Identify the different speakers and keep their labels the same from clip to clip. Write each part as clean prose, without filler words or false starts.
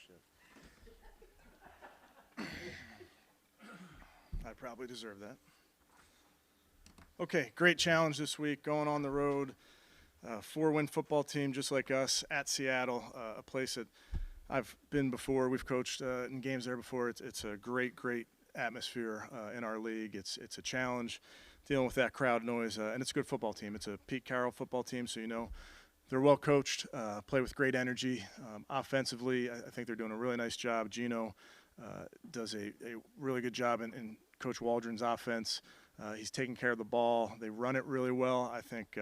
Speaker 1: shit. I probably deserve that. Okay, great challenge this week, going on the road. 4-win football team just like us at Seattle, a place that I've been before. We've coached in games there before. It's a great atmosphere in our league. It's a challenge dealing with that crowd noise, and it's a good football team. It's a Pete Carroll football team, so you know they're well coached, play with great energy. Offensively, I think they're doing a really nice job. Gino does a really good job in Coach Waldron's offense. He's taking care of the ball. They run it really well. I think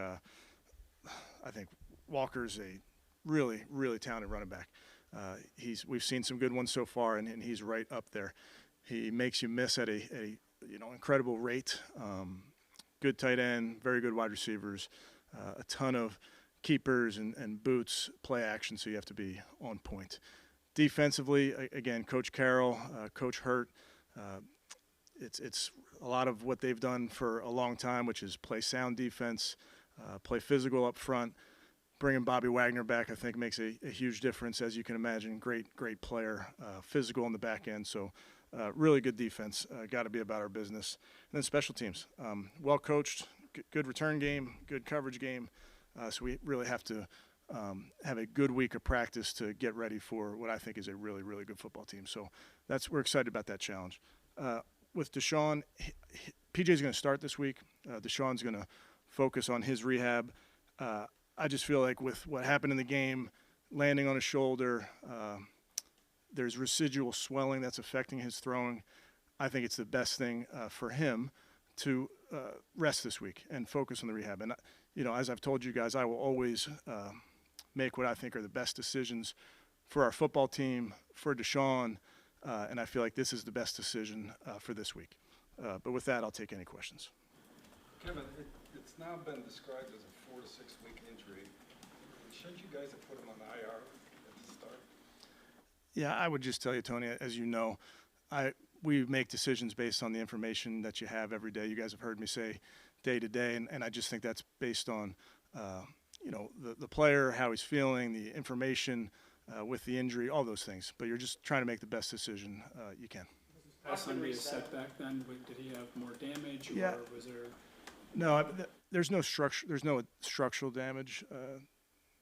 Speaker 1: Walker's a really talented running back. We've seen some good ones so far, and he's right up there. He makes you miss at a incredible rate. Good tight end, very good wide receivers, a ton of keepers and boots, play action, so you have to be on point. Defensively, again, Coach Carroll, Coach Hurt, it's a lot of what they've done for a long time, which is play sound defense, play physical up front. Bringing Bobby Wagner back, I think, makes a huge difference, as you can imagine. Great player, physical on the back end. So really good defense. Got to be about our business. And then special teams. Well coached, good return game, good coverage game. So we really have to have a good week of practice to get ready for what I think is a really good football team. So we're excited about that challenge. With Deshaun, PJ's going to start this week. Deshaun's going to focus on his rehab. I just feel like with what happened in the game, landing on his shoulder, there's residual swelling that's affecting his throwing. I think it's the best thing for him to rest this week and focus on the rehab. And, as I've told you guys, I will always make what I think are the best decisions for our football team, for Deshaun, and I feel like this is the best decision for this week. But with that, I'll take any questions.
Speaker 2: Kevin, it's now been described as a 4 to 6 week injury. Shouldn't you guys have put him on the IR at the start?
Speaker 1: Yeah, I would just tell you, Tony, as you know, we make decisions based on the information that you have every day. You guys have heard me say day to day, and I just think that's based on, the player, how he's feeling, the information with the injury, all those things. But you're just trying to make the best decision you can.
Speaker 3: Last Sunday a setback then? Did he have more damage, or was there?
Speaker 1: No, there's no structural damage,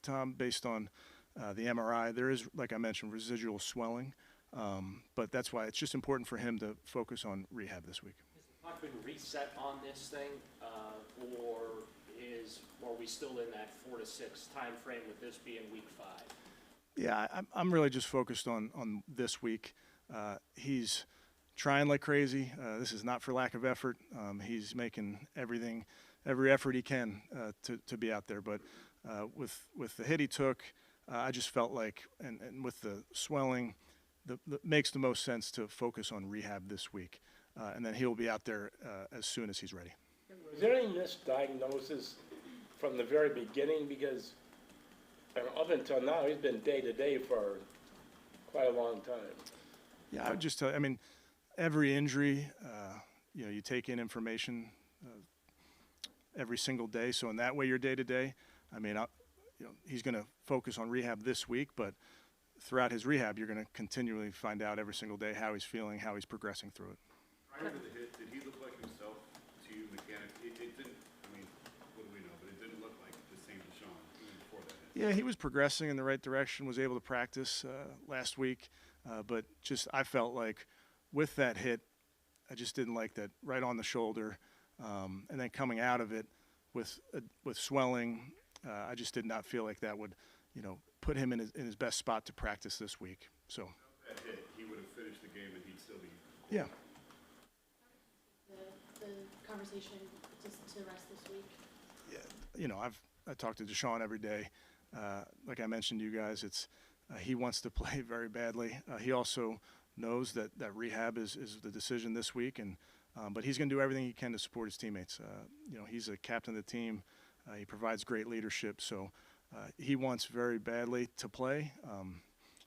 Speaker 1: Tom, based on the MRI. There is, like I mentioned, residual swelling, but that's why it's just important for him to focus on rehab this week.
Speaker 4: Has the clock been reset on this thing, or are we still in that 4 to 6 time frame with this being week 5?
Speaker 1: Yeah, I'm really just focused on this week. He's trying like crazy. This is not for lack of effort. He's making every effort he can to be out there. But with the hit he took, I just felt like, and with the swelling, makes the most sense to focus on rehab this week. And then he'll be out there as soon as he's ready.
Speaker 5: Was there any misdiagnosis from the very beginning? Because up until now, he's been day-to-day for quite a long time.
Speaker 1: Yeah, I would just tell you, every injury, you take in information every single day. So in that way, you're day-to-day. He's going to focus on rehab this week, but throughout his rehab, you're going to continually find out every single day how he's feeling, how he's progressing through it.
Speaker 6: Prior to the hit, did he look like himself to you mechanically? It didn't, what do we know, but it didn't look like the same Deshaun even before that hit.
Speaker 1: Yeah, he was progressing in the right direction, was able to practice last week, but just I felt like with that hit, I just didn't like that right on the shoulder, and then coming out of it with swelling, I just did not feel like that would, put him in his best spot to practice this week. So
Speaker 6: that hit, he would have finished the game and he'd still be.
Speaker 1: Yeah.
Speaker 7: The conversation to rest this week.
Speaker 1: Yeah, I talk to Deshaun every day. Like I mentioned to you guys, it's he wants to play very badly. He also knows that rehab is the decision this week, and but he's going to do everything he can to support his teammates. He's a captain of the team. He provides great leadership, so he wants very badly to play.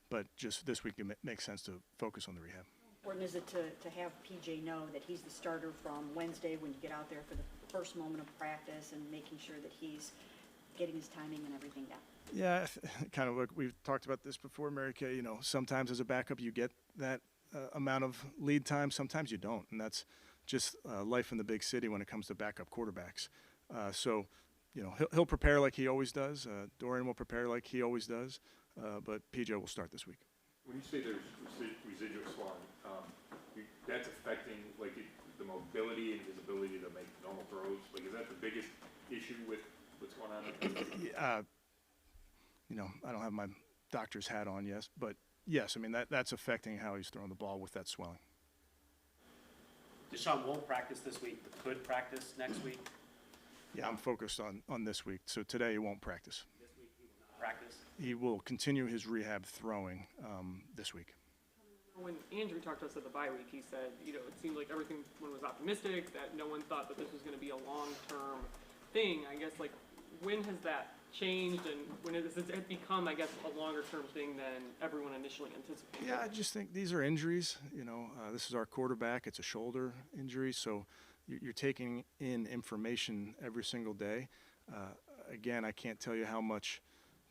Speaker 1: But just this week, it makes sense to focus on the rehab.
Speaker 8: How important is it to have PJ know that he's the starter from Wednesday when you get out there for the first moment of practice, and making sure that he's getting his timing and everything down.
Speaker 1: Yeah, kind of like we've talked about this before, Mary Kay. Sometimes as a backup you get that amount of lead time. Sometimes you don't, and that's just life in the big city when it comes to backup quarterbacks. So, he'll prepare like he always does. Dorian will prepare like he always does. But PJ will start this week.
Speaker 9: When you say there's residual swelling, that's affecting the mobility and his ability to make normal throws. Is that the biggest issue with what's going on?
Speaker 1: I don't have my doctor's hat on, but yes, I mean that's affecting how he's throwing the ball with that swelling.
Speaker 4: Deshaun won't practice this week, but could practice next week.
Speaker 1: Yeah, I'm focused on this week. So today he won't practice.
Speaker 4: This week he will not practice.
Speaker 1: He will continue his rehab throwing this week.
Speaker 10: When Andrew talked to us at the bye week, he said, it seemed like everyone was optimistic, that no one thought that this was going to be a long-term thing. I guess, when has that changed, and when has it become, a longer-term thing than everyone initially anticipated?
Speaker 1: Yeah, I just think these are injuries. This is our quarterback. It's a shoulder injury, so you're taking in information every single day. Again, I can't tell you how much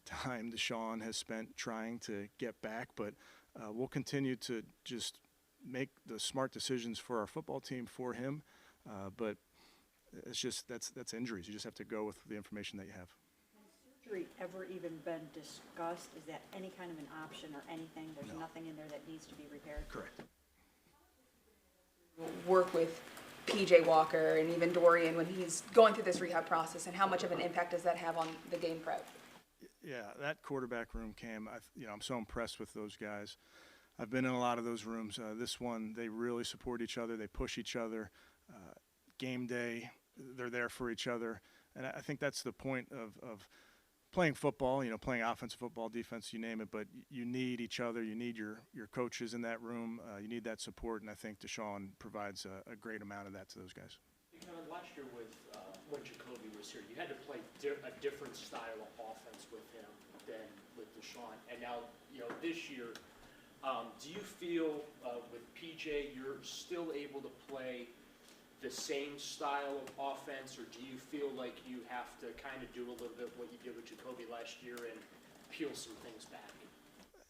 Speaker 1: time Deshaun has spent trying to get back, but we'll continue to just make the smart decisions for our football team for him. But it's just that's injuries. You just have to go with the information that you have.
Speaker 8: Has surgery ever even been discussed? Is that any kind of an option or anything? There's nothing in there that needs to be repaired?
Speaker 1: Correct.
Speaker 11: Work with PJ Walker and even Dorian when he's going through this rehab process, and how much of an impact does that have on the game prep?
Speaker 1: Yeah, that quarterback room, Cam, I'm so impressed with those guys. I've been in a lot of those rooms. This one, they really support each other. They push each other. Game day, they're there for each other. And I think that's the point of playing football, playing offensive football, defense, you name it. But you need each other. You need your coaches in that room. You need that support. And I think Deshaun provides a great amount of that to those guys.
Speaker 4: Last year when Jacoby was here, you had to play a different style of offense with him than with Deshaun. And now, this year, do you feel with PJ you're still able to play the same style of offense, or do you feel like you have to kind of do a little bit what you did with Jacoby last year and peel some things back?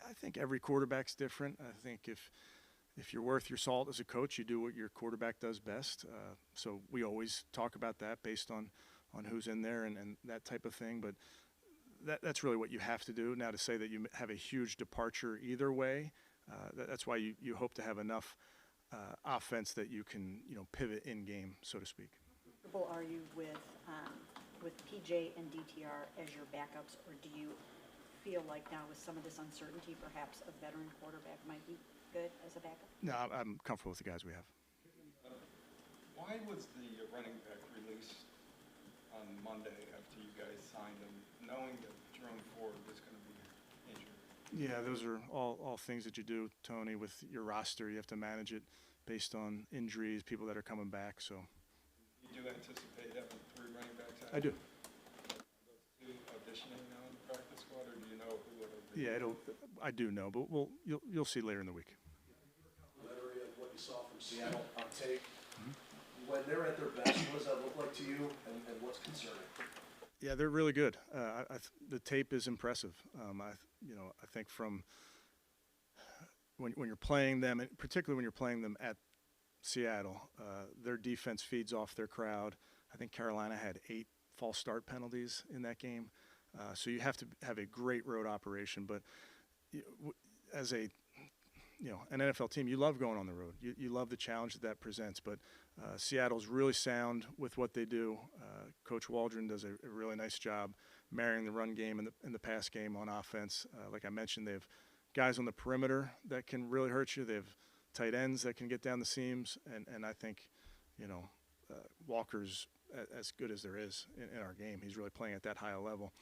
Speaker 1: I think every quarterback's different. I think if you're worth your salt as a coach, you do what your quarterback does best. So we always talk about that based on who's in there and that type of thing. But that's really what you have to do. Now, to say that you have a huge departure either way, that's why you hope to have enough offense that you can pivot in game, so to speak.
Speaker 8: Comfortable are you with PJ and DTR as your backups, or do you feel like now with some of this uncertainty, perhaps a veteran quarterback might be good as a backup?
Speaker 1: No, I'm comfortable with the guys we have.
Speaker 2: Why was the running back released on Monday after you guys signed him, knowing that Jerome Ford was going to be injured?
Speaker 1: Yeah, those are all things that you do, Tony, with your roster. You have to manage it based on injuries, people that are coming back. So
Speaker 2: You do anticipate having 3 running backs out?
Speaker 1: I do.
Speaker 2: Are those 2 auditioning now in the practice squad, or do you know who it'll be?
Speaker 1: Yeah, I do know, but you'll see later in the week.
Speaker 12: Of what you saw from Seattle on tape. When they're at their best, what does that look like to you, and what's concerning?
Speaker 1: Yeah, they're really good. The tape is impressive. I think from when you're playing them, and particularly when you're playing them at Seattle, their defense feeds off their crowd. I think Carolina had 8 false start penalties in that game. So you have to have a great road operation. But as an NFL team, you love going on the road. You love the challenge that presents. But Seattle's really sound with what they do. Coach Waldron does a really nice job marrying the run game and the pass game on offense. Like I mentioned, they have guys on the perimeter that can really hurt you. They have tight ends that can get down the seams. And I think, Walker's as good as there is in our game. He's really playing at that high a level.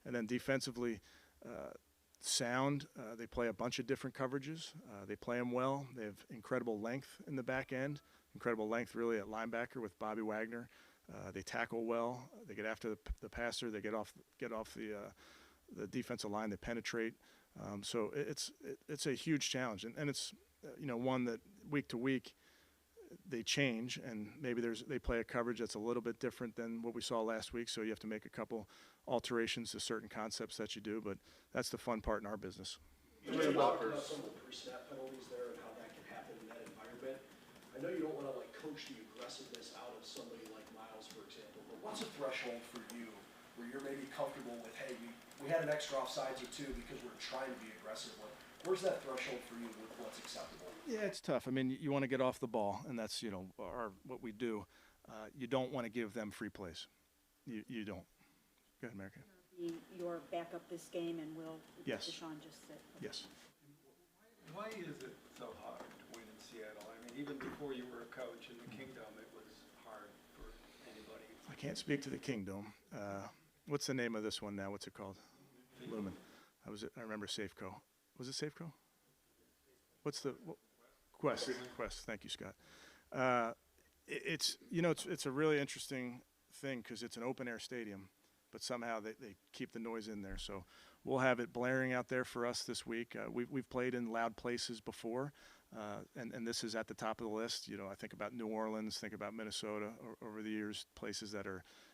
Speaker 1: And then defensively, sound. They play a bunch of different coverages. They play them well. They have incredible length in the back end, incredible length really at linebacker with Bobby Wagner. They tackle well. They get after the passer. They get off the defensive line. They penetrate. So it's a huge challenge, and it's one that week to week they change, and maybe they play a coverage that's a little bit different than what we saw last week, so you have to make a couple alterations to certain concepts that you do, but that's the fun part in our business.
Speaker 12: You talked about some of the pre-snap penalties there and how that can happen in that environment. I know you don't want to like coach the aggressiveness out of somebody like Miles, for example, but what's a threshold for you where you're maybe comfortable with, hey, we had an extra offsides or two because we're trying to be aggressive? Like, where's that threshold for you with what's acceptable?
Speaker 1: Yeah, it's tough. I mean, you want to get off the ball, and that's, what we do. You don't want to give them free plays. You don't. Go ahead, America.
Speaker 8: Be your backup this game, and will
Speaker 1: Yes.
Speaker 8: Deshaun just sit?
Speaker 1: Yes.
Speaker 2: Why is it so hard to win in Seattle? I mean, even before you were a coach in the Kingdom, it was hard for anybody.
Speaker 1: I can't speak to the Kingdom. What's the name of this one now? What's it called? Lumen. I remember Safeco. Was it Safeco? What's the Quest? Quest. Thank you, Scott. It's a really interesting thing because it's an open air stadium, but somehow they keep the noise in there. So we'll have it blaring out there for us this week. We've played in loud places before, and this is at the top of the list. I think about New Orleans, think about Minnesota over the years, places that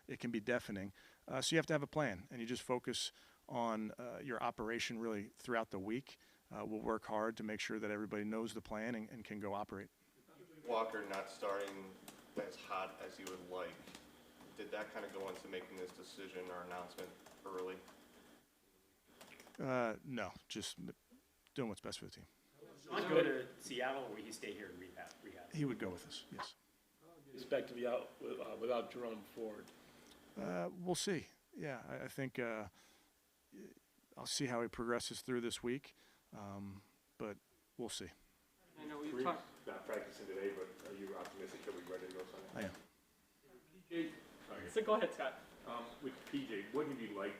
Speaker 1: it can be deafening. So you have to have a plan, and you just focus on your operation really throughout the week. We'll work hard to make sure that everybody knows the plan and can go operate.
Speaker 13: Walker not starting as hot as you would like, did that kind of go into making this decision or announcement early?
Speaker 1: No, just doing what's best for the team.
Speaker 4: Sean go to Seattle, or will he stay here and rehab?
Speaker 1: He would go with us, yes.
Speaker 5: Expect to be out without Jerome Ford.
Speaker 1: We'll see. Yeah, I think I'll see how he progresses through this week, but we'll see.
Speaker 10: I know we've
Speaker 9: Reed's
Speaker 10: talked.
Speaker 9: not practicing today, but are you optimistic that we're ready to go Sunday?
Speaker 1: I am.
Speaker 9: PJ,
Speaker 10: So go ahead, Scott.
Speaker 9: with PJ, what have you liked,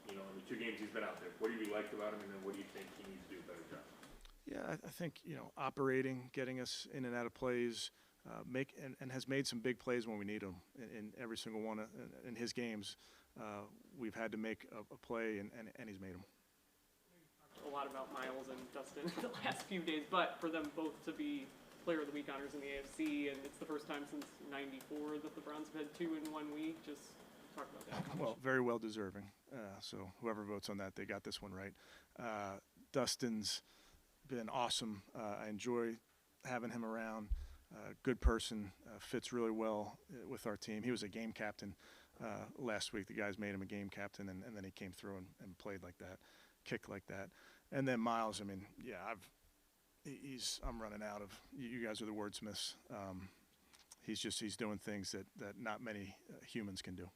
Speaker 9: in the 2 games he's been out there? What have you liked about him, and then what do you think he needs to do a better job?
Speaker 1: Yeah, I think, operating, getting us in and out of plays, and has made some big plays when we need them in every single one in his games. We've had to make a play, and he's made them.
Speaker 10: A lot about Miles and Dustin the last few days, but for them both to be Player of the Week honors in the AFC, and it's the first time since '94 that the Browns have had 2 in 1 week. Just talk about that.
Speaker 1: Well, very well deserving. So whoever votes on that, they got this one right. Dustin's been awesome. I enjoy having him around. Good person, fits really well with our team. He was a game captain last week. The guys made him a game captain, and then he came through and played like that, kicked like that. And then Miles, I mean, yeah, I'm running out of, you guys are the wordsmiths. He's doing things that not many humans can do.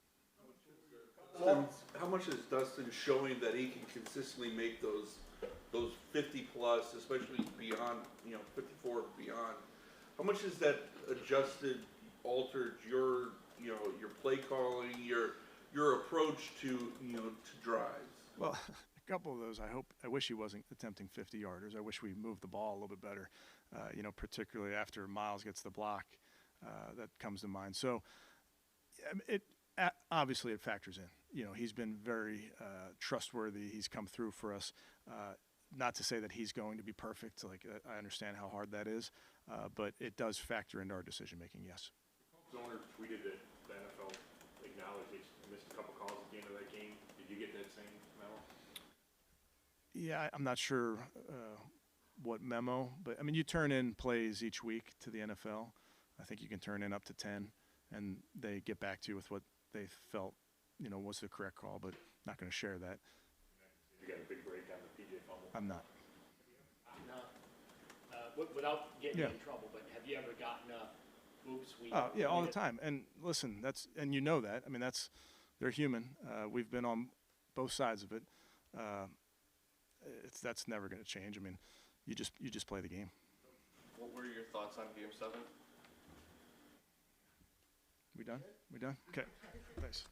Speaker 14: How much is Dustin showing that he can consistently make those 50 plus, especially beyond, 54 and beyond? How much has that adjusted, altered your play calling, your approach to drives?
Speaker 1: Well, a couple of those, I wish he wasn't attempting 50-yarders. I wish we moved the ball a little bit better, particularly after Miles gets the block. That comes to mind. So obviously it factors in. He's been very trustworthy. He's come through for us. Not to say that he's going to be perfect. I understand how hard that is, but it does factor into our decision-making, yes.
Speaker 9: The owner tweeted that the NFL acknowledged he missed a couple calls at the end of that game. Did you get that same memo?
Speaker 1: Yeah, I'm not sure what memo, but, I mean, you turn in plays each week to the NFL. I think you can turn in up to 10, and they get back to you with what they felt, was the correct call, but not going to share that.
Speaker 9: You got a big breakdown of PJ fumble.
Speaker 1: I'm not.
Speaker 4: Without getting
Speaker 1: Yeah.
Speaker 4: in trouble, but have you ever gotten oops,
Speaker 1: Oh, yeah, all the time. And listen, and you know that. I mean, they're human. We've been on both sides of it. That's never going to change. I mean, you just play the game.
Speaker 13: What were your thoughts on Game 7?
Speaker 1: We done? Okay. Thanks.